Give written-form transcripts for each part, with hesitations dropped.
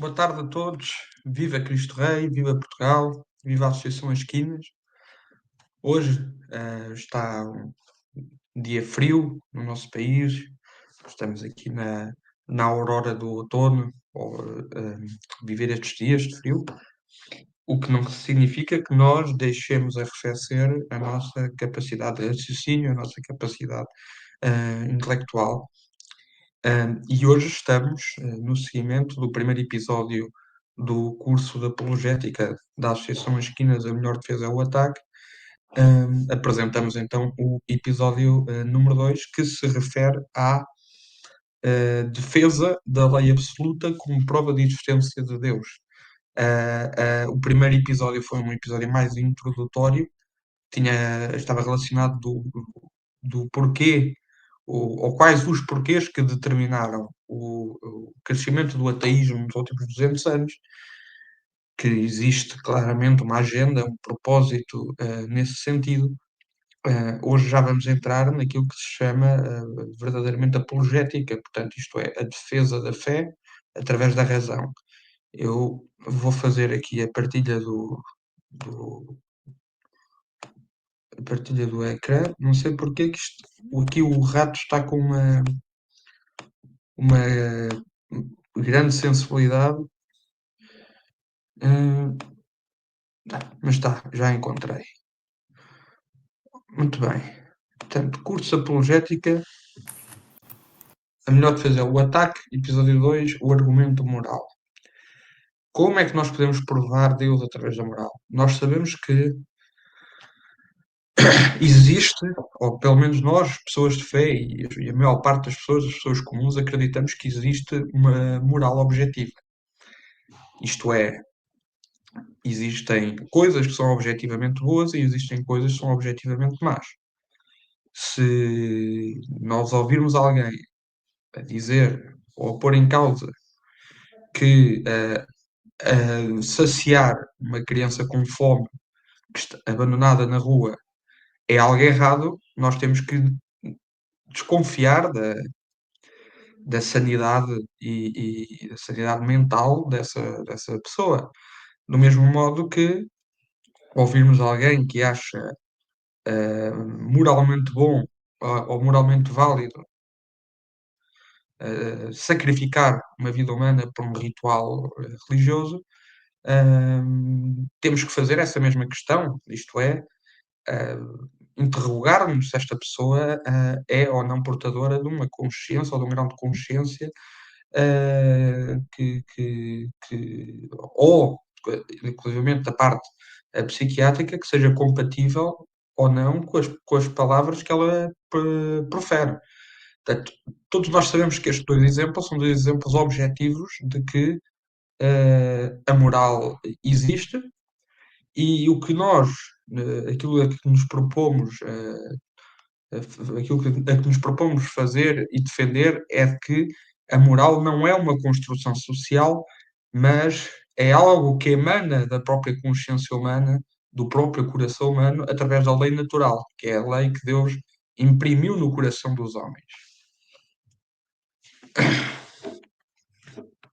Boa tarde a todos. Viva Cristo Rei, viva Portugal, viva a Associação Esquinas. Hoje está um dia frio no nosso país. Estamos aqui na aurora do outono, viver estes dias de frio, o que não significa que nós deixemos arrefecer a nossa capacidade de raciocínio, a nossa capacidade intelectual. E hoje estamos no seguimento do primeiro episódio do curso de Apologética da Associação Esquinas, a melhor defesa é o ataque. Apresentamos então o episódio número 2, que se refere à defesa da lei absoluta como prova de existência de Deus. O primeiro episódio foi um episódio mais introdutório, estava relacionado do porquê ou quais os porquês que determinaram o crescimento do ateísmo nos últimos 200 anos, que existe claramente uma agenda, um propósito nesse sentido. Hoje já vamos entrar naquilo que se chama verdadeiramente apologética, portanto, isto é, a defesa da fé através da razão. Eu vou fazer aqui do- a partilha do ecrã. Não sei porque que aqui o rato está com uma grande sensibilidade. Uh, mas está, já encontrei. Muito bem. Portanto, curso apologética, a melhor defesa é o ataque, episódio 2, o argumento moral. Como é que nós podemos provar Deus através da moral? Nós sabemos que existe, ou pelo menos nós, pessoas de fé, e a maior parte das pessoas, as pessoas comuns, acreditamos que existe uma moral objetiva. Isto é, existem coisas que são objetivamente boas e existem coisas que são objetivamente más. Se nós ouvirmos alguém a dizer ou a pôr em causa que saciar uma criança com fome que está abandonada na rua é algo errado, nós temos que desconfiar da sanidade e da sanidade mental dessa pessoa. Do mesmo modo que ouvirmos alguém que acha moralmente bom ou moralmente válido sacrificar uma vida humana por um ritual religioso, temos que fazer essa mesma questão, isto é, interrogar-nos se esta pessoa é ou não portadora de uma consciência ou de um grau de consciência ou, inclusive, da parte psiquiátrica, que seja compatível ou não com as palavras que ela profere. Portanto, todos nós sabemos que estes dois exemplos são dois exemplos objetivos de que a moral existe e o que nós, aquilo a que nos propomos, a que nos propomos fazer e defender é de que a moral não é uma construção social, mas é algo que emana da própria consciência humana, do próprio coração humano, através da lei natural, que é a lei que Deus imprimiu no coração dos homens.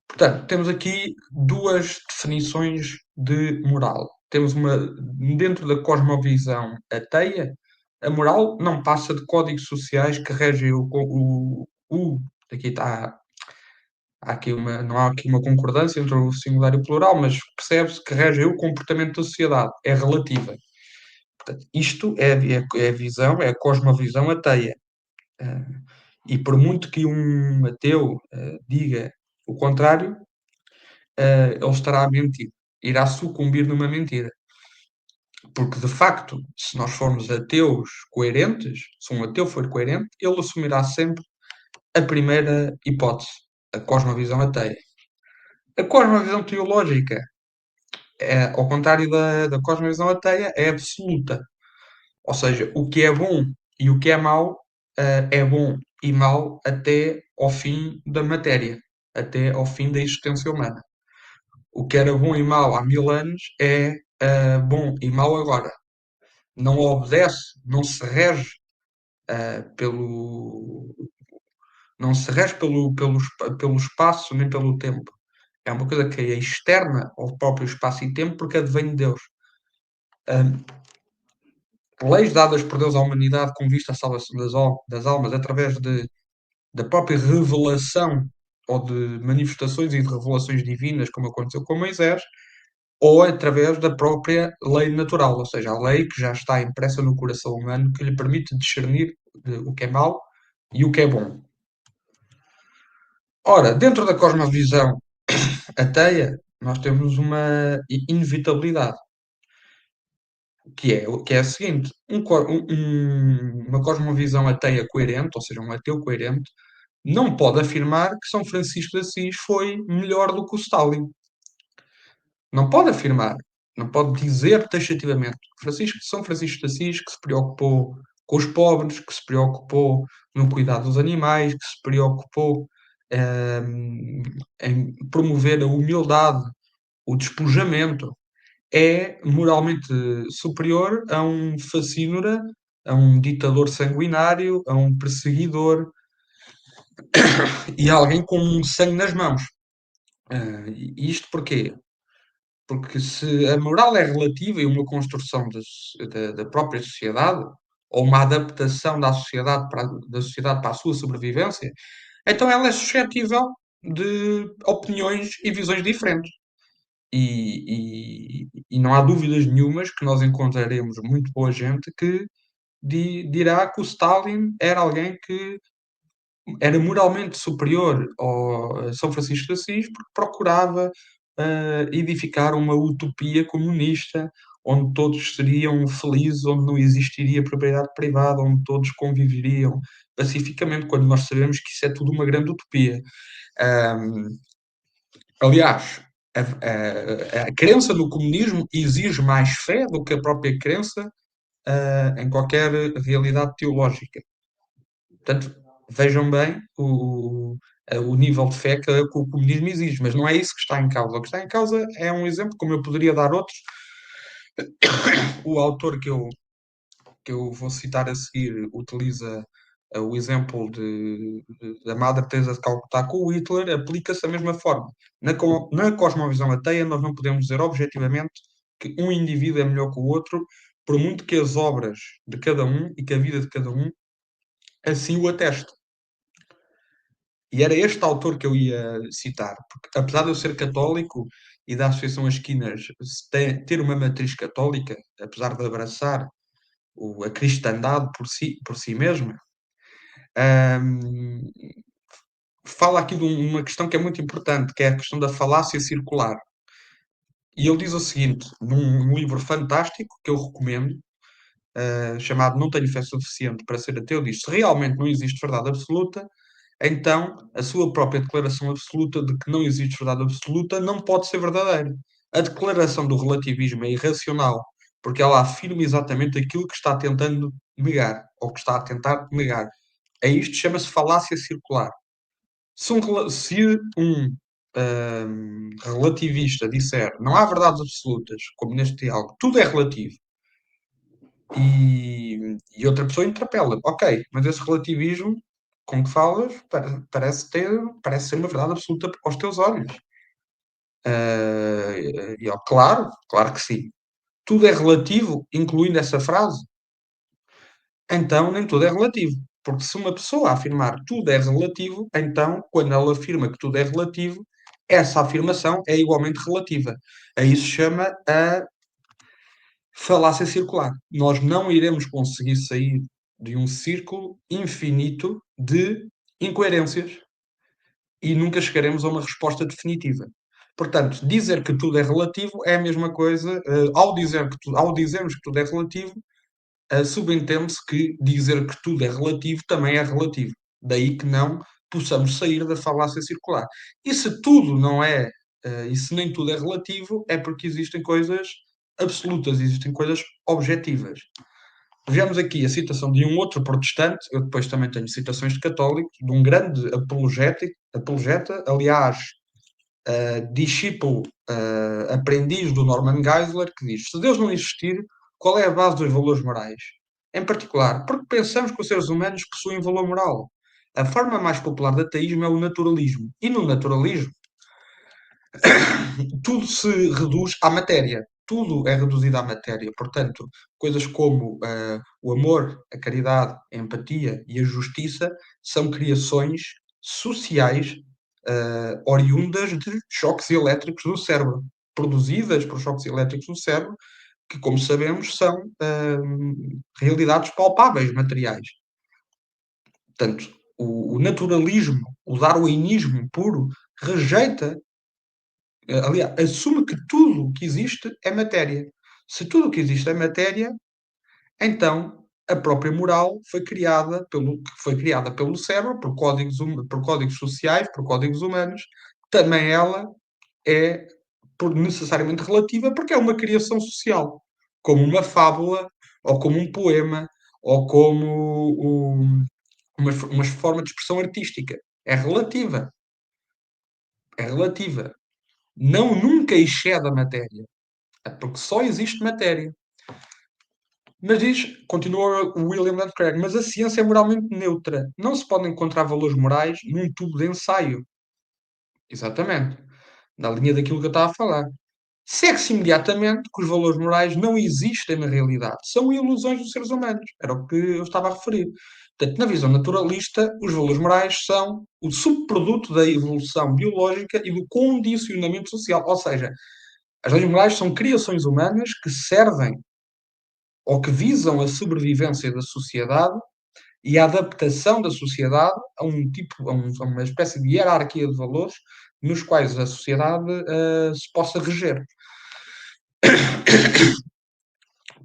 Portanto, temos aqui duas definições de moral. Temos dentro da cosmovisão ateia, a moral não passa de códigos sociais que regem aqui está, não há aqui uma concordância entre o singular e o plural, mas percebe-se que regem o comportamento da sociedade, é relativa. Portanto, isto é a visão, é a cosmovisão ateia. E por muito que um ateu diga o contrário, ele estará a mentir, irá sucumbir numa mentira. Porque, de facto, se nós formos ateus coerentes, se um ateu for coerente, ele assumirá sempre a primeira hipótese, a cosmovisão ateia. A cosmovisão teológica, ao contrário da cosmovisão ateia, é absoluta. Ou seja, o que é bom e o que é mau é bom e mau até ao fim da matéria, até ao fim da existência humana. O que era bom e mau há 1000 anos é bom e mau agora. Não obedece, não se rege pelo não se rege pelo espaço nem pelo tempo. é uma coisa que é externa ao próprio espaço e tempo, porque advém de Deus. Hum, Leis dadas por Deus à humanidade com vista à salvação das almas através da própria revelação ou de manifestações e de revelações divinas, como aconteceu com Moisés, ou através da própria lei natural, ou seja, a lei que já está impressa no coração humano, que lhe permite discernir o que é mau e o que é bom. Ora, dentro da cosmovisão ateia, nós temos uma inevitabilidade, que é a seguinte: uma cosmovisão ateia coerente, ou seja, um ateu coerente, não pode afirmar que São Francisco de Assis foi melhor do que o Stalin. Não pode afirmar, não pode dizer taxativamente. São Francisco de Assis, que se preocupou com os pobres, que se preocupou no cuidado dos animais, que se preocupou em promover a humildade, o despojamento, é moralmente superior a um facínora, a um ditador sanguinário, a um perseguidor e a alguém com um sangue nas mãos. E isto porquê? Porque se a moral é relativa e uma construção da própria sociedade, ou uma adaptação da sociedade para a sua sobrevivência, então ela é suscetível de opiniões e visões diferentes. E não há dúvidas nenhumas que nós encontraremos muito boa gente que dirá que o Stalin era alguém que era moralmente superior ao São Francisco de Assis, porque procurava edificar uma utopia comunista, onde todos seriam felizes, onde não existiria propriedade privada, onde todos conviveriam pacificamente, quando nós sabemos que isso é tudo uma grande utopia. Ahm, Aliás, a crença no comunismo exige mais fé do que a própria crença em qualquer realidade teológica. Portanto, vejam bem o nível de fé que o comunismo exige, mas não é isso que está em causa. O que está em causa é um exemplo, como eu poderia dar outros. O autor que eu vou citar a seguir utiliza o exemplo da Madre Teresa de Calcutá com o Hitler, aplica-se da mesma forma. Na cosmovisão ateia, nós não podemos dizer objetivamente que um indivíduo é melhor que o outro, por muito que as obras de cada um e que a vida de cada um assim o ateste. E era este autor que eu ia citar, porque apesar de eu ser católico e da Associação As Esquinas ter uma matriz católica, apesar de abraçar a cristandade por si mesma, hum, fala aqui de uma questão que é muito importante, que é a questão da falácia circular. E ele diz o seguinte, num livro fantástico que eu recomendo, chamado Não Tenho Fé Suficiente para Ser Ateu, diz: se realmente não existe verdade absoluta, então a sua própria declaração absoluta de que não existe verdade absoluta não pode ser verdadeira. A declaração do relativismo é irracional, porque ela afirma exatamente aquilo que está tentando negar, ou que está a tentar negar. É isto que chama-se falácia circular. Se um relativista disser não há verdades absolutas, como neste diálogo, tudo é relativo, e outra pessoa interpela, ok, mas esse relativismo com que falas parece ser uma verdade absoluta aos teus olhos. Claro que sim. Tudo é relativo, incluindo essa frase? Então nem tudo é relativo. Porque se uma pessoa afirmar tudo é relativo, então, quando ela afirma que tudo é relativo, essa afirmação é igualmente relativa. A isso se chama a falácia circular. Nós não iremos conseguir sair de um círculo infinito de incoerências e nunca chegaremos a uma resposta definitiva. Portanto, dizer que tudo é relativo é a mesma coisa, ao dizermos que tudo é relativo, subentende-se que dizer que tudo é relativo também é relativo. Daí que não possamos sair da falácia circular. E se tudo não é, e se nem tudo é relativo, é porque existem coisas absolutas, existem coisas objetivas. Vejamos aqui a citação de um outro protestante, eu depois também tenho citações de católicos, de um grande apologeta, aliás, discípulo, aprendiz do Norman Geisler, que diz: se Deus não existir, qual é a base dos valores morais? Em particular, porque pensamos que os seres humanos possuem valor moral. A forma mais popular de ateísmo é o naturalismo. E no naturalismo, tudo se reduz à matéria. Tudo é reduzido à matéria. Portanto, coisas como o amor, a caridade, a empatia e a justiça são criações sociais oriundas de choques elétricos do cérebro, produzidas por choques elétricos do cérebro, que, como sabemos, são realidades palpáveis, materiais. Portanto, o naturalismo, o darwinismo puro, rejeita, aliás, assume que tudo o que existe é matéria. Se tudo o que existe é matéria, então a própria moral foi criada pelo cérebro, por códigos sociais, por códigos humanos. Também ela é necessariamente relativa, porque é uma criação social, como uma fábula, ou como um poema, ou como uma forma de expressão artística. É relativa. É relativa. Não nunca excede a matéria. É porque só existe matéria. Mas continua o William Lane Craig, mas a ciência é moralmente neutra. Não se podem encontrar valores morais num tubo de ensaio. Exatamente. Na linha daquilo que eu estava a falar. Segue-se imediatamente que os valores morais não existem na realidade. São ilusões dos seres humanos. Era o que eu estava a referir. Portanto, na visão naturalista, os valores morais são o subproduto da evolução biológica e do condicionamento social. Ou seja, as leis morais são criações humanas que servem ou que visam a sobrevivência da sociedade e a adaptação da sociedade a uma espécie de hierarquia de valores nos quais a sociedade se possa reger.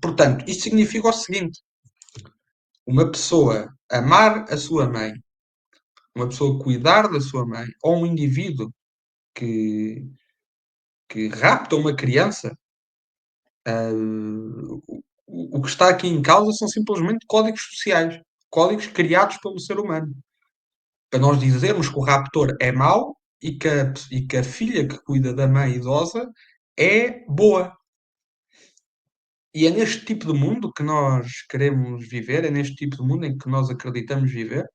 Portanto, isto significa o seguinte: uma pessoa amar a sua mãe, uma pessoa cuidar da sua mãe, ou um indivíduo que, que rapta uma criança, o que está aqui em causa são simplesmente códigos sociais, códigos criados pelo ser humano. Para nós dizermos que o raptor é mau e que a filha que cuida da mãe idosa é boa. E é neste tipo de mundo que nós queremos viver, é neste tipo de mundo em que nós acreditamos viver.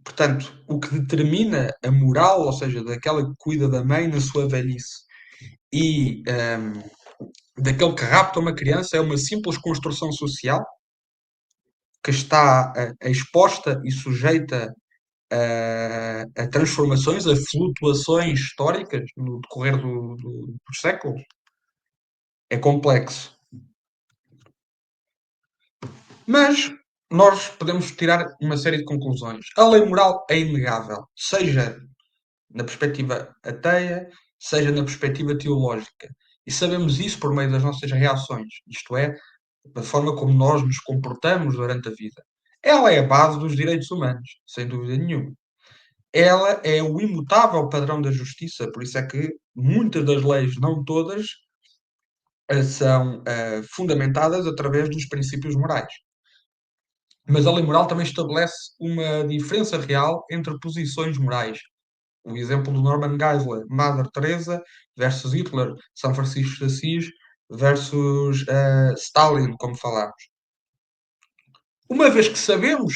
Portanto, o que determina a moral, ou seja, daquela que cuida da mãe na sua velhice e daquele que rapta uma criança é uma simples construção social que está exposta e sujeita a transformações, a flutuações históricas no decorrer dos séculos. É complexo. Mas nós podemos tirar uma série de conclusões. A lei moral é inegável, seja na perspectiva ateia, seja na perspectiva teológica. E sabemos isso por meio das nossas reações, isto é, da forma como nós nos comportamos durante a vida. Ela é a base dos direitos humanos, sem dúvida nenhuma. Ela é o imutável padrão da justiça, por isso é que muitas das leis, não todas, são fundamentadas através dos princípios morais. Mas a lei moral também estabelece uma diferença real entre posições morais. O exemplo do Norman Geisler, Mother Teresa versus Hitler, São Francisco de Assis versus Stalin, como falámos. Uma vez que sabemos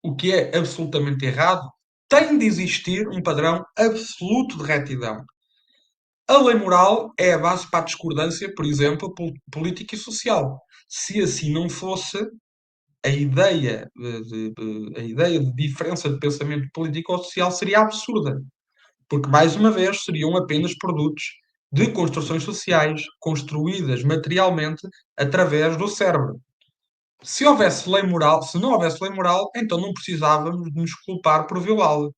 o que é absolutamente errado, tem de existir um padrão absoluto de retidão. A lei moral é a base para a discordância, por exemplo, política e social. Se assim não fosse, a ideia de diferença de pensamento político ou social seria absurda, porque, mais uma vez, seriam apenas produtos de construções sociais construídas materialmente através do cérebro. Se não houvesse lei moral, então não precisávamos de nos culpar por violá-la.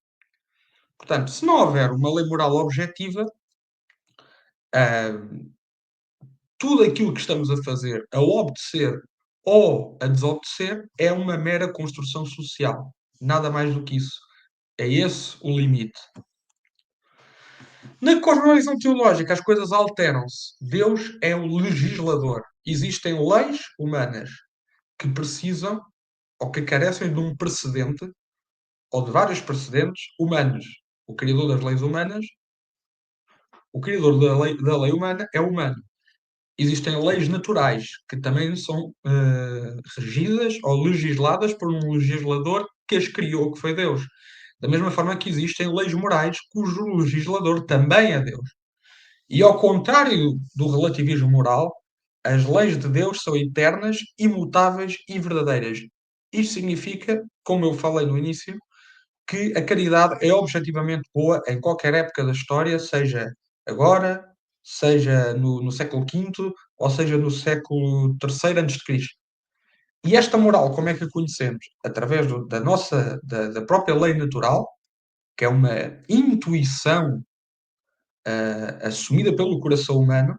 Portanto, se não houver uma lei moral objetiva, ah, tudo aquilo que estamos a fazer, a obedecer ou a desobedecer, é uma mera construção social. Nada mais do que isso. É esse o limite. Na cosmovisão teológica, as coisas alteram-se. Deus é o legislador. Existem leis humanas que precisam ou que carecem de um precedente ou de vários precedentes humanos. O criador das leis humanas, o criador da lei humana é humano. Existem leis naturais que também são regidas ou legisladas por um legislador que as criou, que foi Deus. Da mesma forma que existem leis morais cujo legislador também é Deus. E ao contrário do relativismo moral, as leis de Deus são eternas, imutáveis e verdadeiras. Isto significa, como eu falei no início, que a caridade é objetivamente boa em qualquer época da história, seja agora, seja no século V, ou seja no século III antes de Cristo. E esta moral, como é que a conhecemos? Através da própria lei natural, que é uma intuição assumida pelo coração humano,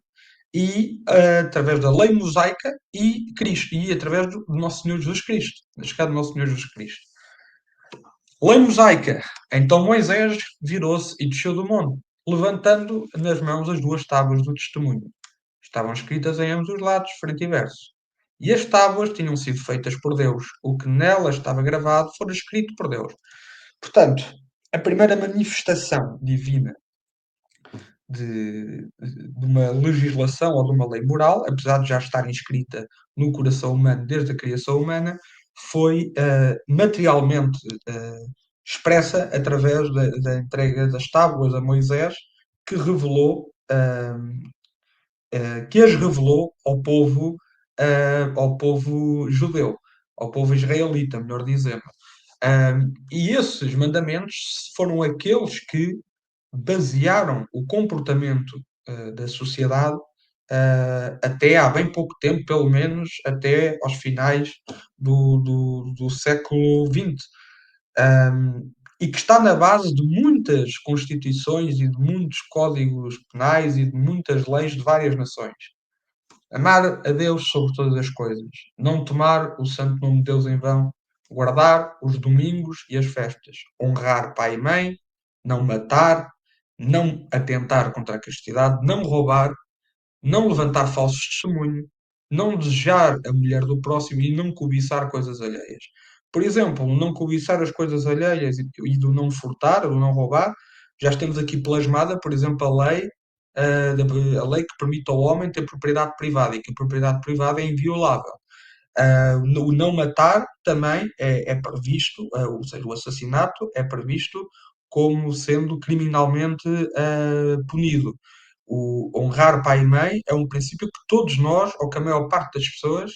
e através da lei mosaica e Cristo, e através do Nosso Senhor Jesus Cristo, da chegada do Nosso Senhor Jesus Cristo. Lei mosaica. Então Moisés virou-se e desceu do monte, levantando nas mãos as duas tábuas do testemunho. Estavam escritas em ambos os lados, frente e verso. E as tábuas tinham sido feitas por Deus. O que nelas estava gravado fora escrito por Deus. Portanto, a primeira manifestação divina de uma legislação ou de uma lei moral, apesar de já estar inscrita no coração humano desde a criação humana, foi materialmente expressa através da entrega das tábuas a Moisés, que revelou, que as revelou ao povo judeu, ao povo israelita, melhor dizendo. E esses mandamentos foram aqueles que basearam o comportamento da sociedade até há bem pouco tempo, pelo menos até aos finais do século XX. E que está na base de muitas constituições e de muitos códigos penais e de muitas leis de várias nações. Amar a Deus sobre todas as coisas, não tomar o santo nome de Deus em vão, guardar os domingos e as festas, honrar pai e mãe, não matar, não atentar contra a castidade, não roubar, não levantar falsos testemunhos, não desejar a mulher do próximo e não cobiçar coisas alheias. Por exemplo, não cobiçar as coisas alheias e do não furtar, do não roubar, já temos aqui plasmada, por exemplo, a lei que permite ao homem ter propriedade privada e que a propriedade privada é inviolável. O não matar também é previsto, ou seja, o assassinato é previsto como sendo criminalmente punido. O honrar pai e mãe é um princípio que todos nós, ou que a maior parte das pessoas,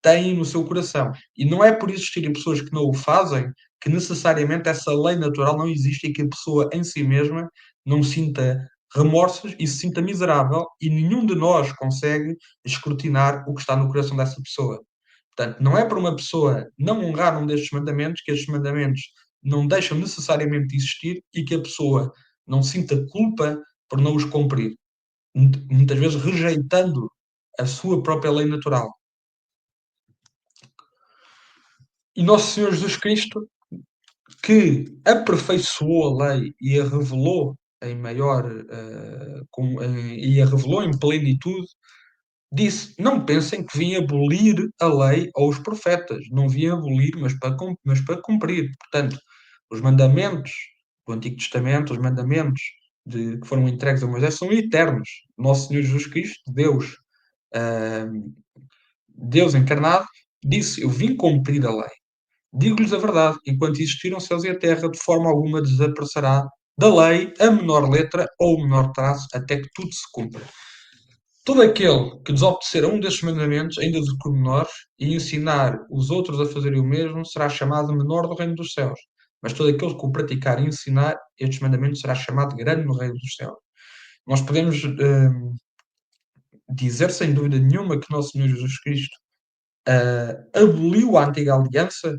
têm no seu coração. E não é por existirem pessoas que não o fazem que necessariamente essa lei natural não existe e que a pessoa em si mesma não sinta remorsos e se sinta miserável e nenhum de nós consegue escrutinar o que está no coração dessa pessoa. Portanto, não é por uma pessoa não honrar um destes mandamentos que estes mandamentos não deixam necessariamente de existir e que a pessoa não sinta culpa por não os cumprir, muitas vezes rejeitando a sua própria lei natural. E Nosso Senhor Jesus Cristo, que aperfeiçoou a lei e a revelou em maior e a revelou em plenitude, disse: Não pensem que vim abolir a lei ou os profetas. Não vim abolir, mas para cumprir. Portanto, os mandamentos do Antigo Testamento, os mandamentos que foram entregues a Moisés, são eternos. Nosso Senhor Jesus Cristo, Deus, ah, Deus encarnado, disse: Eu vim cumprir a lei. Digo-lhes a verdade: enquanto existiram céus e a terra, de forma alguma desaparecerá da lei a menor letra ou o menor traço, até que tudo se cumpra. Todo aquele que desobedecer a um destes mandamentos, ainda de pormenores, e ensinar os outros a fazerem o mesmo, será chamado menor do reino dos céus. Mas todo aquele que o praticar e ensinar estes mandamentos será chamado grande no reino dos céus. Nós podemos dizer, sem dúvida nenhuma, que Nosso Senhor Jesus Cristo aboliu a antiga aliança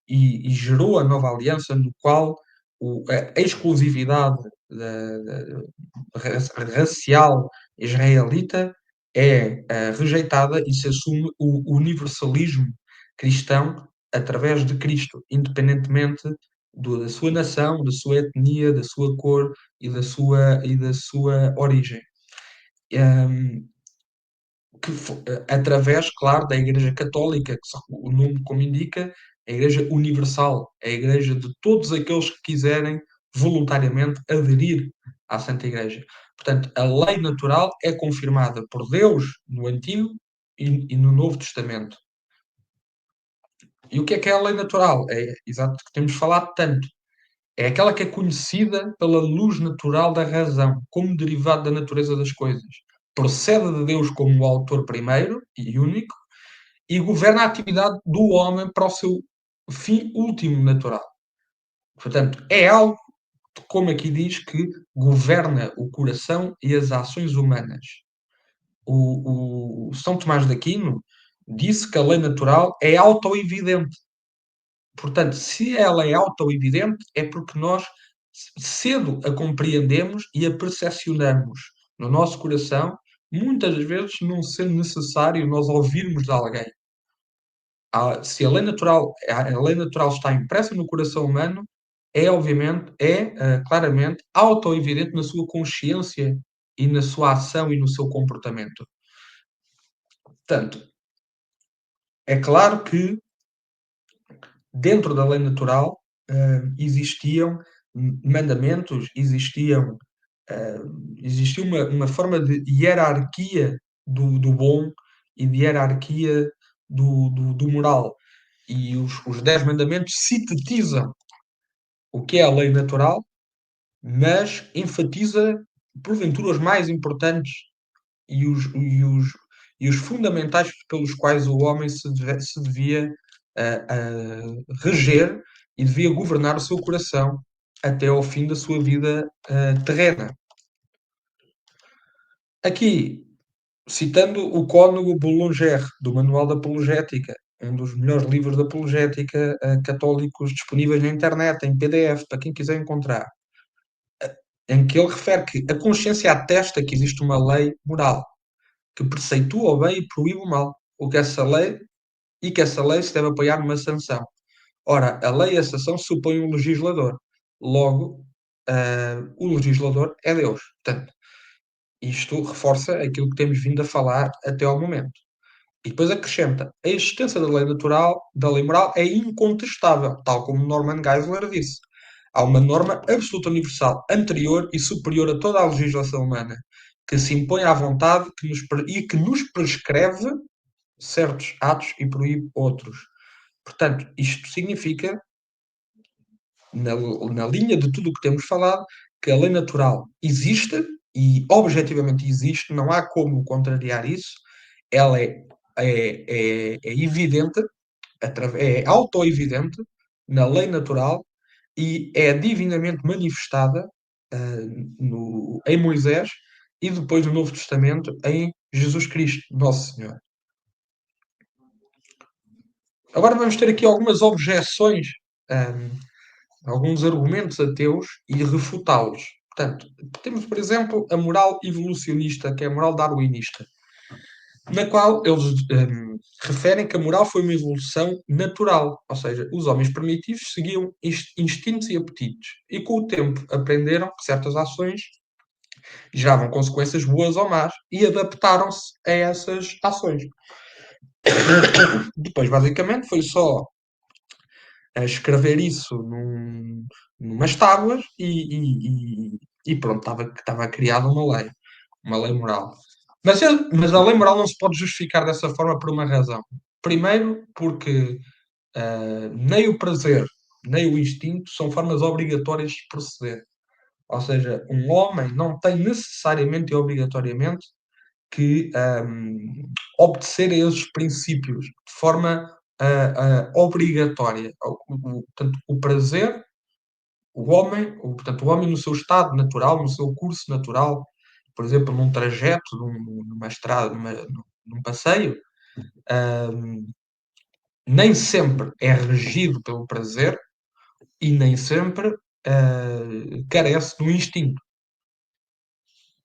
e gerou a nova aliança, no qual a exclusividade racial israelita é rejeitada e se assume o universalismo cristão através de Cristo, independentemente da sua nação, da sua etnia, da sua cor e da sua origem. Um, através, claro, da Igreja Católica, que o nome como indica, a Igreja Universal, a Igreja de todos aqueles que quiserem voluntariamente aderir à Santa Igreja. Portanto, a lei natural é confirmada por Deus no Antigo e no Novo Testamento. E o que é a lei natural? É exato que temos falado tanto. É aquela que é conhecida pela luz natural da razão, como derivado da natureza das coisas. Procede de Deus como o autor primeiro e único e governa a atividade do homem para o seu fim último natural. Portanto, é algo, como aqui diz, que governa o coração e as ações humanas. O São Tomás de Aquino disse que a lei natural é autoevidente. Portanto, se ela é autoevidente, é porque nós cedo a compreendemos e a percepcionamos no nosso coração, muitas vezes não sendo necessário nós ouvirmos de alguém. Se a lei natural está impressa no coração humano, é obviamente, claramente autoevidente na sua consciência e na sua ação e no seu comportamento. Portanto, é claro que dentro da lei natural existiam mandamentos, existia uma forma de hierarquia do bom e de hierarquia do moral. E os 10 mandamentos sintetizam o que é a lei natural, mas enfatiza, porventura, os mais importantes e os fundamentais pelos quais o homem se devia reger e devia governar o seu coração até ao fim da sua vida terrena. Aqui, citando o Cônego Boulanger, do Manual da Apologética, um dos melhores livros de apologética católicos disponíveis na internet, em PDF, para quem quiser encontrar, em que ele refere que a consciência atesta que existe uma lei moral que preceitua o bem e proíbe o mal, e que essa lei se deve apoiar numa sanção. Ora, a lei e a sanção supõem um legislador. Logo, o legislador é Deus. Portanto, isto reforça aquilo que temos vindo a falar até ao momento. E depois acrescenta: a existência da lei natural, da lei moral, é incontestável, tal como Norman Geisler disse. Há uma norma absoluta universal, anterior e superior a toda a legislação humana, que se impõe à vontade e que nos prescreve certos atos e proíbe outros. Portanto, isto significa, na linha de tudo o que temos falado, que a lei natural existe e objetivamente existe, não há como contrariar isso, ela é evidente, é auto-evidente na lei natural e é divinamente manifestada em Moisés e depois no Novo Testamento em Jesus Cristo, Nosso Senhor. Agora vamos ter aqui algumas objeções, alguns argumentos ateus e refutá-los. Portanto, temos, por exemplo, a moral evolucionista, que é a moral darwinista, na qual eles referem que a moral foi uma evolução natural, ou seja, os homens primitivos seguiam instintos e apetites, e com o tempo aprenderam que certas ações geravam consequências boas ou más e adaptaram-se a essas ações. Depois, basicamente, foi só escrever isso numas tábuas e pronto, estava criada uma lei moral. Mas a lei moral não se pode justificar dessa forma por uma razão. Primeiro, porque nem o prazer, nem o instinto são formas obrigatórias de proceder. Ou seja, um homem não tem necessariamente e obrigatoriamente que obedecer a esses princípios de forma obrigatória. Portanto, o prazer, portanto, o homem no seu estado natural, no seu curso natural, por exemplo, num trajeto, numa estrada, num passeio, nem sempre é regido pelo prazer e nem sempre carece do instinto.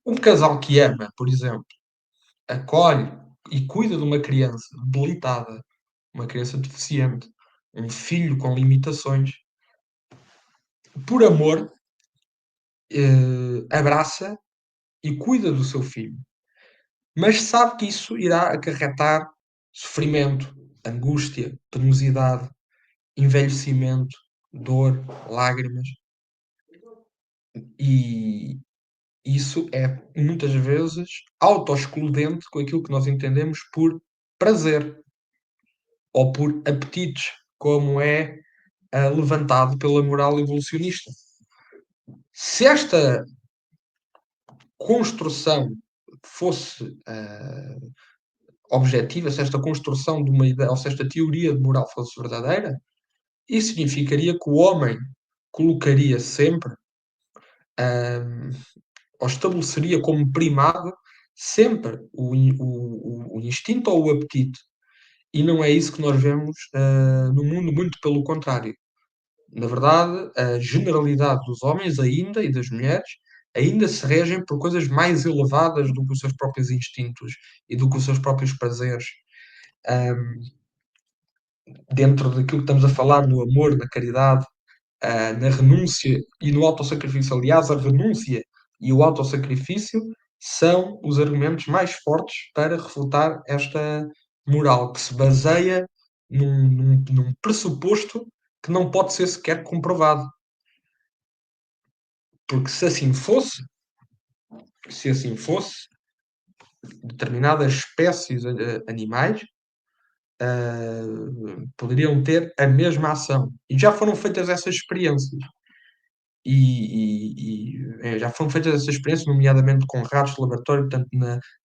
Um casal que ama, por exemplo, acolhe e cuida de uma criança debilitada, uma criança deficiente, um filho com limitações, por amor, abraça e cuida do seu filho, mas sabe que isso irá acarretar sofrimento, angústia, penosidade, envelhecimento, dor, lágrimas, e isso é muitas vezes autoexcludente com aquilo que nós entendemos por prazer ou por apetites, como é levantado pela moral evolucionista. Se esta construção fosse objetiva, se esta construção de uma ideia, ou se esta teoria de moral fosse verdadeira, isso significaria que o homem colocaria sempre, hum, ou estabeleceria como primado sempre o instinto ou o apetite. E não é isso que nós vemos no mundo, muito pelo contrário. Na verdade, a generalidade dos homens ainda e das mulheres ainda se regem por coisas mais elevadas do que os seus próprios instintos e do que os seus próprios prazeres. Hum, Dentro daquilo que estamos a falar no amor, na caridade, na renúncia e no autossacrifício. Aliás, a renúncia e o autossacrifício são os argumentos mais fortes para refutar esta moral, que se baseia num pressuposto que não pode ser sequer comprovado. Porque se assim fosse, determinadas espécies animais poderiam ter a mesma ação. E já foram feitas essas experiências. Já foram feitas essas experiências, nomeadamente com ratos de laboratório, portanto,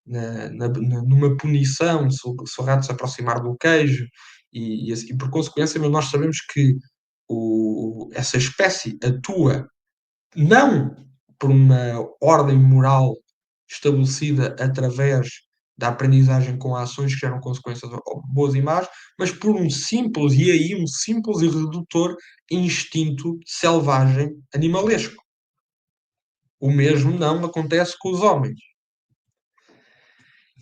numa punição, se o rato se aproximar do queijo, e por consequência, mas nós sabemos que essa espécie atua não por uma ordem moral estabelecida através da aprendizagem com ações que geram consequências boas e más, mas por um simples e redutor instinto selvagem animalesco. O mesmo não acontece com os homens.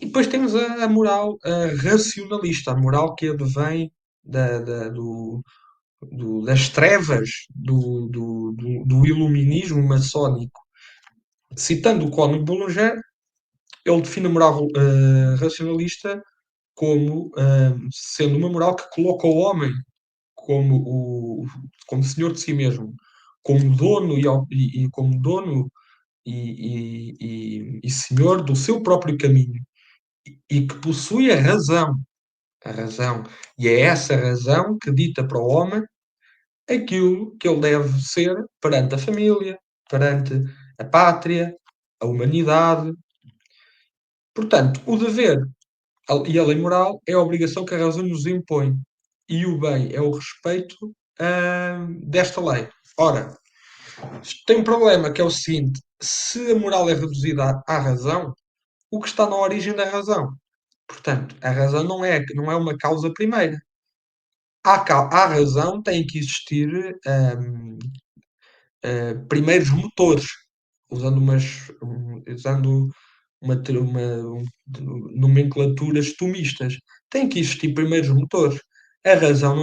E depois temos a moral racionalista, a moral que advém das trevas do iluminismo maçónico. Citando o Cónigo Boulanger, ele define a moral racionalista como sendo uma moral que coloca o homem como senhor de si mesmo, como dono como dono e senhor do seu próprio caminho, e que possui a razão, e é essa razão que dita para o homem aquilo que ele deve ser perante a família, perante a pátria, a humanidade. Portanto, o dever e a lei moral é a obrigação que a razão nos impõe, e o bem é o respeito desta lei. Ora, tem um problema que é o seguinte: se a moral é reduzida à razão, o que está na origem da razão? Portanto, a razão não é uma causa primeira. À razão tem que existir primeiros motores, usando nomenclaturas tomistas. Tem que existir primeiros motores. A razão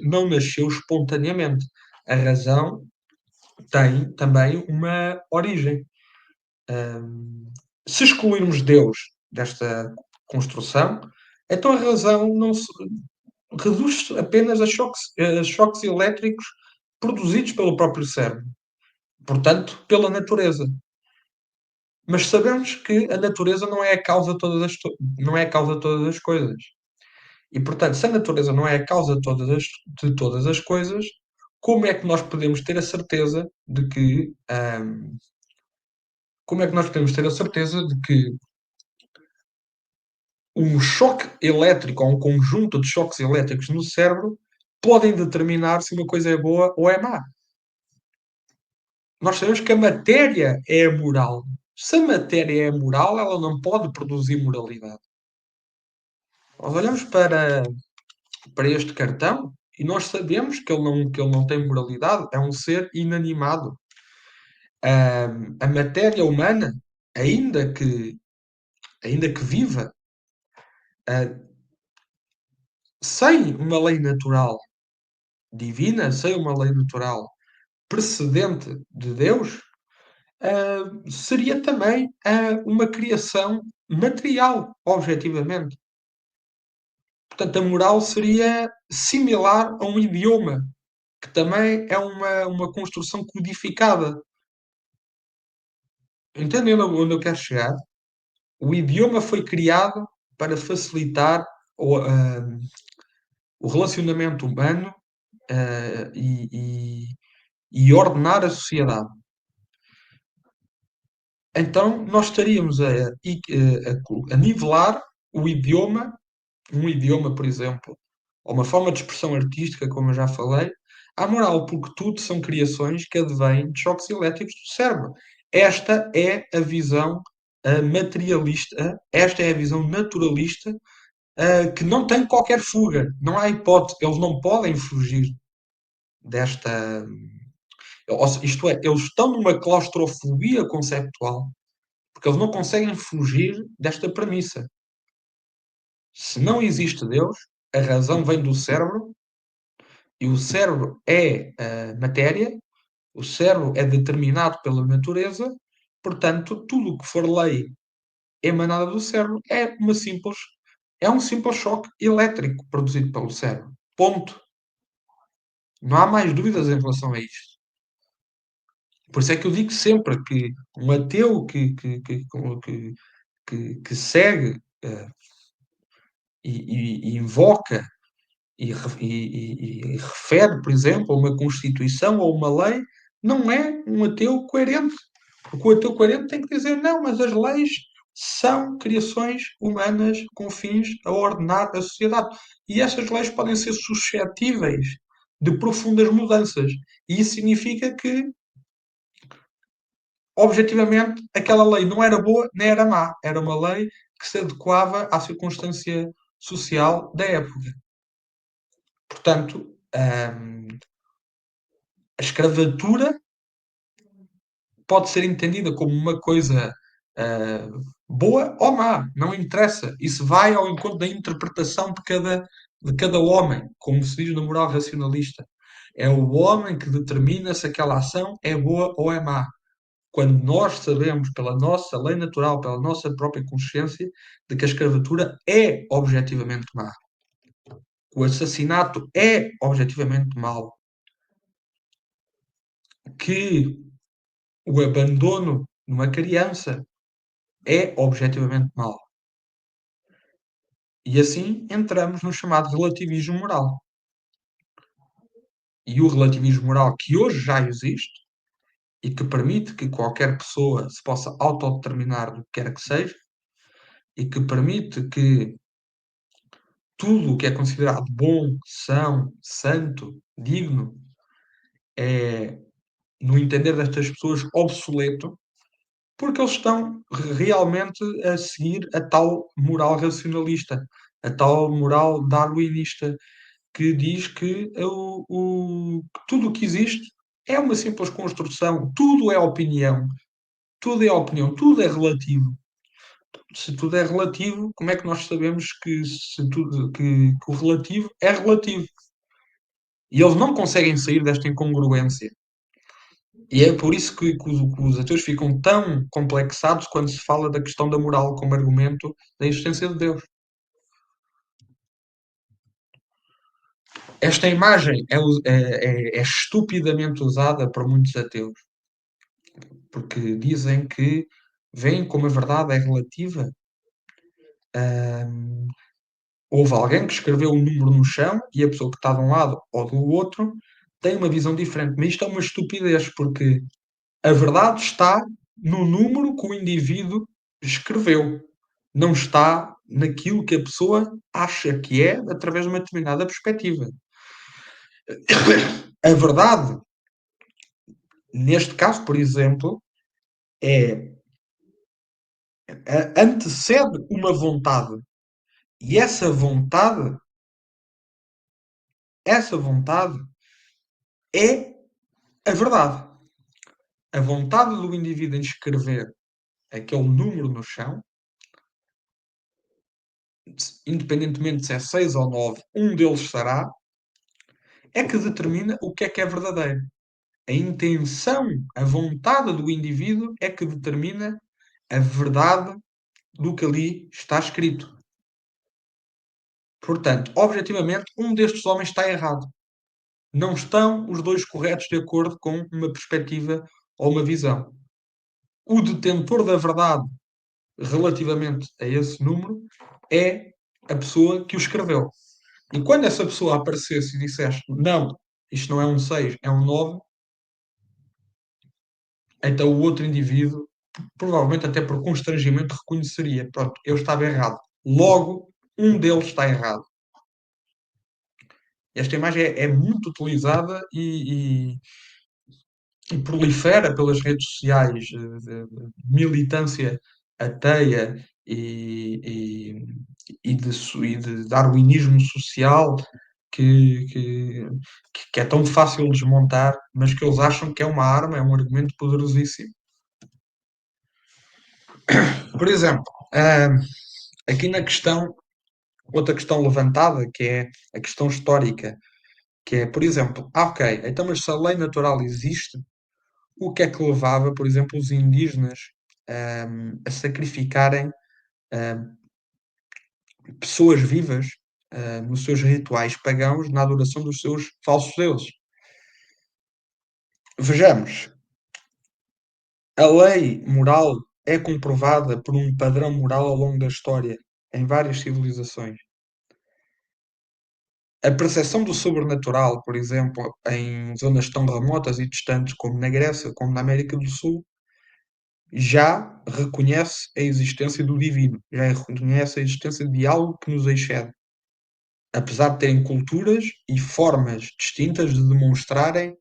não nasceu espontaneamente. A razão tem também uma origem. Se excluirmos Deus desta construção, então a razão não se reduz apenas a choques elétricos produzidos pelo próprio cérebro, portanto, pela natureza. Mas sabemos que a natureza não é a causa não é a causa de todas as coisas. E, portanto, se a natureza não é a causa de todas as coisas, como é que nós podemos ter a certeza de que como é que nós podemos ter a certeza de que um choque elétrico ou um conjunto de choques elétricos no cérebro podem determinar se uma coisa é boa ou é má? Nós sabemos que a matéria é moral. Se a matéria é moral, ela não pode produzir moralidade. Nós olhamos para este cartão e nós sabemos que ele não tem moralidade, é um ser inanimado. A matéria humana, ainda que, ainda que viva, ah, sem uma lei natural divina, sem uma lei natural precedente de Deus, seria também uma criação material, objetivamente. Portanto, a moral seria similar a um idioma, que também é uma construção codificada. Entendem onde eu quero chegar? O idioma foi criado para facilitar o relacionamento humano e ordenar a sociedade. Então, nós estaríamos a nivelar o idioma, um idioma, por exemplo, ou uma forma de expressão artística, como eu já falei, à moral, porque tudo são criações que advêm de choques elétricos do cérebro. Esta é a visão materialista, esta é a visão naturalista, que não tem qualquer fuga, não há hipótese, eles não podem fugir desta. Isto é, eles estão numa claustrofobia conceptual, porque eles não conseguem fugir desta premissa. Se não existe Deus, a razão vem do cérebro, e o cérebro é a matéria, o cérebro é determinado pela natureza, portanto, tudo o que for lei emanada do cérebro é um simples choque elétrico produzido pelo cérebro. Ponto. Não há mais dúvidas em relação a isto. Por isso é que eu digo sempre que um ateu que segue e invoca e refere, por exemplo, a uma Constituição ou uma lei, não é um ateu coerente. Porque o ateu coerente tem que dizer, não, mas as leis são criações humanas com fins a ordenar a sociedade. E essas leis podem ser suscetíveis de profundas mudanças. E isso significa que, objetivamente, aquela lei não era boa nem era má. Era uma lei que se adequava à circunstância social da época. Portanto, a escravatura pode ser entendida como uma coisa boa ou má, não interessa. Isso vai ao encontro da interpretação de cada homem, como se diz na moral racionalista. É o homem que determina se aquela ação é boa ou é má. Quando nós sabemos, pela nossa lei natural, pela nossa própria consciência, de que a escravatura é objetivamente má. O assassinato é objetivamente mau. Que o abandono numa criança é objetivamente mau. E assim entramos no chamado relativismo moral. E o relativismo moral que hoje já existe e que permite que qualquer pessoa se possa autodeterminar do que quer que seja e que permite que tudo o que é considerado bom, são, santo, digno, é, no entender destas pessoas, obsoleto, porque eles estão realmente a seguir a tal moral racionalista, a tal moral darwinista, que diz que que tudo o que existe é uma simples construção, tudo é opinião, tudo é relativo. Se tudo é relativo, como é que nós sabemos que o relativo é relativo? E eles não conseguem sair desta incongruência. E é por isso que os ateus ficam tão complexados quando se fala da questão da moral como argumento da existência de Deus. Esta imagem é estupidamente usada por muitos ateus, porque dizem que veem como a verdade é relativa. Hum, Houve alguém que escreveu um número no chão e a pessoa que está de um lado ou do outro tem uma visão diferente. Mas isto é uma estupidez, porque a verdade está no número que o indivíduo escreveu, não está naquilo que a pessoa acha que é através de uma determinada perspectiva. A verdade, neste caso, por exemplo, é antecede uma vontade. E essa vontade é a verdade. A vontade do indivíduo em escrever aquele número no chão, independentemente se é 6 ou 9, um deles será, é que determina o que é verdadeiro. A intenção, a vontade do indivíduo é que determina a verdade do que ali está escrito. Portanto, objetivamente, um destes homens está errado. Não estão os dois corretos de acordo com uma perspectiva ou uma visão. O detentor da verdade relativamente a esse número é a pessoa que o escreveu. E quando essa pessoa aparecesse e dissesse não, isto não é um 6, é um 9, então o outro indivíduo, provavelmente até por constrangimento, reconheceria: pronto, eu estava errado. Logo, um deles está errado. Esta imagem é muito utilizada e prolifera pelas redes sociais, de militância ateia e de darwinismo social que, que, que é tão fácil desmontar, mas que eles acham que é uma arma, é um argumento poderosíssimo. Por exemplo, aqui na questão, outra questão levantada, que é a questão histórica, que é, por exemplo, ok, então mas se a lei natural existe, o que é que levava, por exemplo, os indígenas a sacrificarem ahm, pessoas vivas nos seus rituais pagãos na adoração dos seus falsos deuses? Vejamos, a lei moral é comprovada por um padrão moral ao longo da história, em várias civilizações. A percepção do sobrenatural, por exemplo, em zonas tão remotas e distantes como na Grécia, como na América do Sul, já reconhece a existência do divino, já reconhece a existência de algo que nos excede, apesar de terem culturas e formas distintas de demonstrarem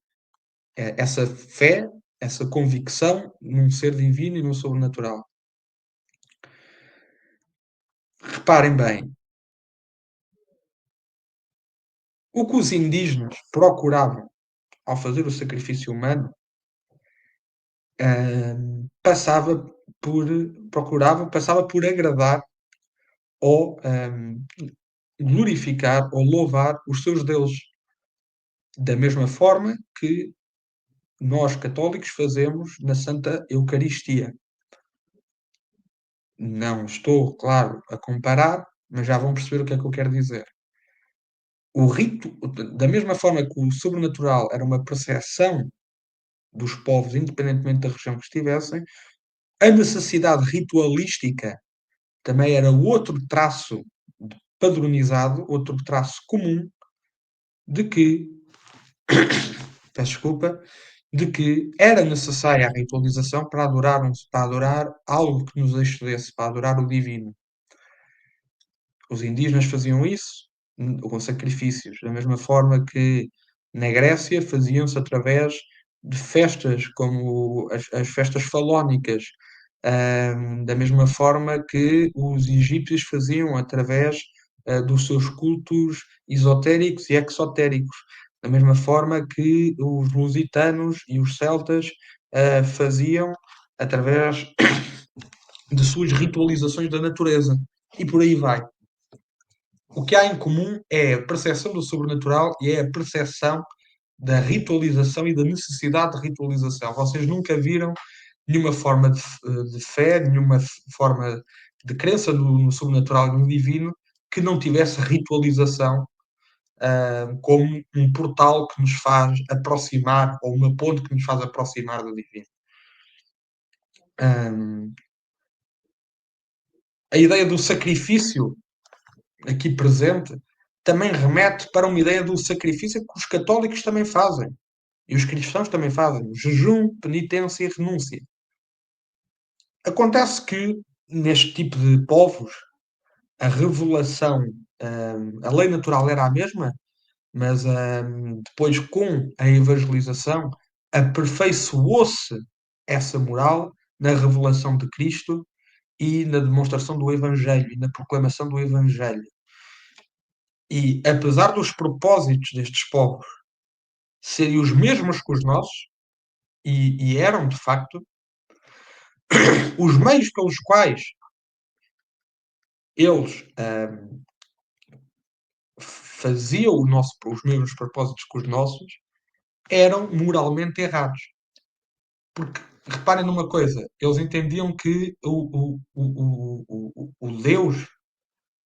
essa fé, essa convicção num ser divino e num sobrenatural. Reparem bem, o que os indígenas procuravam ao fazer o sacrifício humano, passava passava por agradar ou glorificar ou louvar os seus deuses, da mesma forma que nós católicos fazemos na Santa Eucaristia. Não estou, claro, a comparar, mas já vão perceber o que é que eu quero dizer. O rito, da mesma forma que o sobrenatural era uma percepção dos povos, independentemente da região que estivessem, a necessidade ritualística também era outro traço padronizado, outro traço comum de que, peço desculpa, de que era necessária a ritualização para adorar algo que nos excedesse, para adorar o divino. Os indígenas faziam isso com sacrifícios, da mesma forma que na Grécia faziam-se através de festas, como as festas falónicas, da mesma forma que os egípcios faziam através dos seus cultos esotéricos e exotéricos, da mesma forma que os lusitanos e os celtas faziam através de suas ritualizações da natureza. E por aí vai. O que há em comum é a percepção do sobrenatural e é a percepção da ritualização e da necessidade de ritualização. Vocês nunca viram nenhuma forma de fé, nenhuma forma de crença no sobrenatural e no divino que não tivesse ritualização como um portal que nos faz aproximar, ou uma ponte que nos faz aproximar do divino. Um, a ideia do sacrifício aqui presente também remete para uma ideia do sacrifício que os católicos também fazem. E os cristãos também fazem. Jejum, penitência e renúncia. Acontece que, neste tipo de povos, a revelação, a lei natural era a mesma, mas depois, com a evangelização, aperfeiçoou-se essa moral na revelação de Cristo e na demonstração do Evangelho e na proclamação do Evangelho. E apesar dos propósitos destes povos serem os mesmos que os nossos, e eram de facto, os meios pelos quais eles faziam os mesmos propósitos que os nossos eram moralmente errados. Porque, reparem numa coisa, eles entendiam que o Deus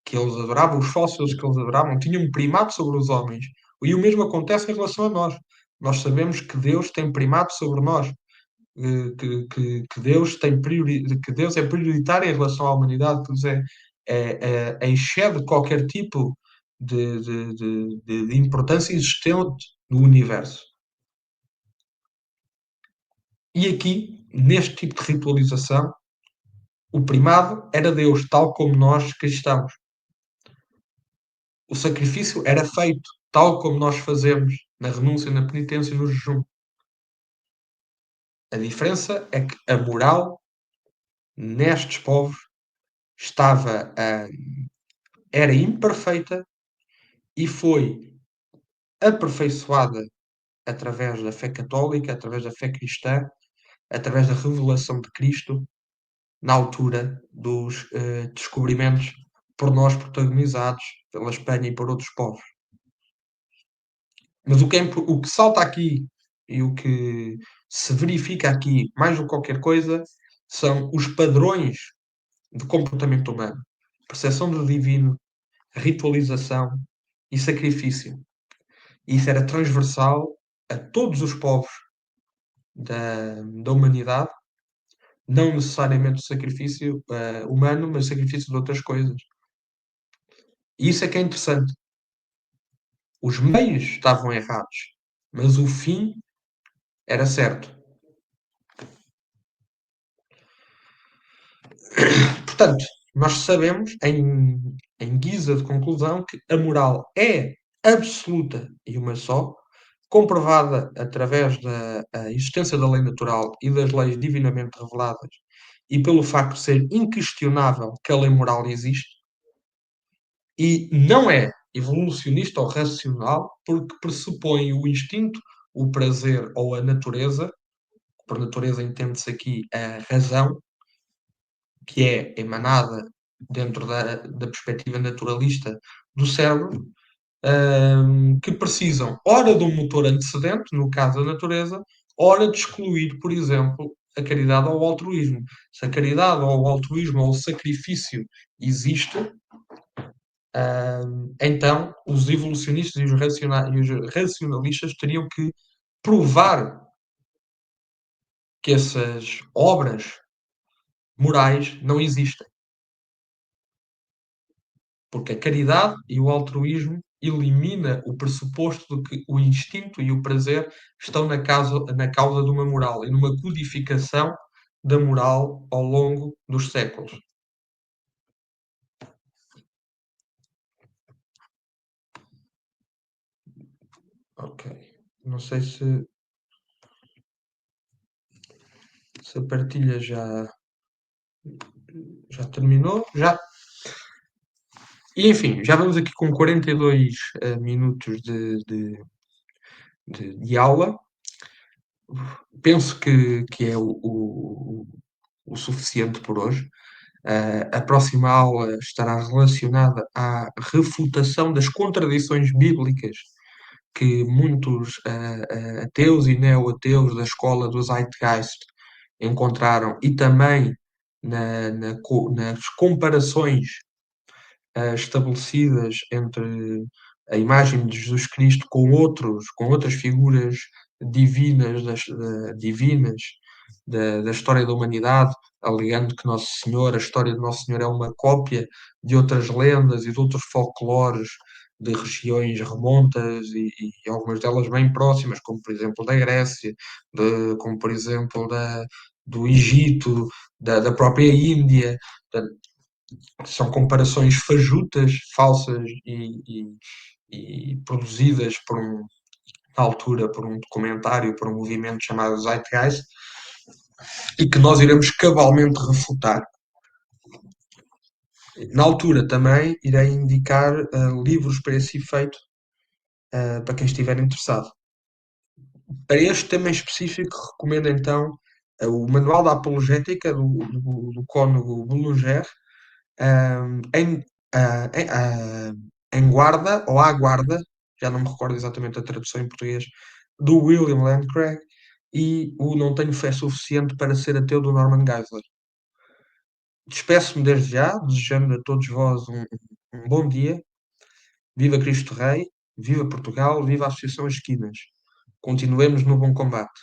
que eles adoravam, os falsos que eles adoravam, tinham um primado sobre os homens. E o mesmo acontece em relação a nós. Nós sabemos que Deus tem primado sobre nós, que Deus que Deus é prioritário em relação à humanidade, que Deus excede qualquer tipo de importância existente no universo. E aqui, neste tipo de ritualização, o primado era Deus, tal como nós cristãos. O sacrifício era feito, tal como nós fazemos na renúncia, na penitência e no jejum. A diferença é que a moral nestes povos estava, era imperfeita e foi aperfeiçoada através da fé católica, através da fé cristã, através da revelação de Cristo, na altura dos descobrimentos por nós protagonizados pela Espanha e por outros povos. Mas o que salta aqui e o que se verifica aqui, mais do que qualquer coisa, são os padrões de comportamento humano, percepção do divino, ritualização e sacrifício. E isso era transversal a todos os povos da humanidade, não necessariamente o sacrifício humano, mas o sacrifício de outras coisas. E isso é que é interessante. Os meios estavam errados, mas o fim era certo. Portanto, nós sabemos, em guisa de conclusão, que a moral é absoluta e uma só, comprovada através da existência da lei natural e das leis divinamente reveladas, e pelo facto de ser inquestionável que a lei moral existe, e não é evolucionista ou racional, porque pressupõe o instinto, o prazer ou a natureza, por natureza entende-se aqui a razão, que é emanada dentro da perspectiva naturalista do cérebro, que precisam, ora de um motor antecedente, no caso da natureza, ora de excluir, por exemplo, a caridade ou o altruísmo. Se a caridade ou o altruísmo ou o sacrifício existe, então os evolucionistas e os racionalistas teriam que provar que essas obras morais não existem. Porque a caridade e o altruísmo elimina o pressuposto de que o instinto e o prazer estão na causa de uma moral e numa codificação da moral ao longo dos séculos. Ok. Não sei se a partilha já terminou. Já. E enfim, já vamos aqui com 42 minutos de aula. Penso que é o suficiente por hoje. A próxima aula estará relacionada à refutação das contradições bíblicas que muitos ateus e neo-ateus da escola do Zeitgeist encontraram e também nas comparações estabelecidas entre a imagem de Jesus Cristo com outras figuras divinas da história da humanidade, alegando que a história de Nosso Senhor é uma cópia de outras lendas e de outros folclores de regiões remontas e algumas delas bem próximas, como por exemplo da Grécia, como por exemplo do Egito, da própria Índia. São comparações fajutas, falsas e produzidas na altura por um documentário, por um movimento chamado Zeitgeist, e que nós iremos cabalmente refutar. Na altura também irei indicar livros para esse efeito, para quem estiver interessado. Para este tema em específico, recomendo então o Manual da Apologética do cônego Boulanger, em, em guarda, ou à guarda, já não me recordo exatamente a tradução em português, do William Lane Craig, e o Não Tenho Fé Suficiente para Ser Ateu, do Norman Geisler. Despeço-me desde já, desejando a todos vós um bom dia. Viva Cristo Rei, viva Portugal, viva a Associação Esquinas. Continuemos no bom combate.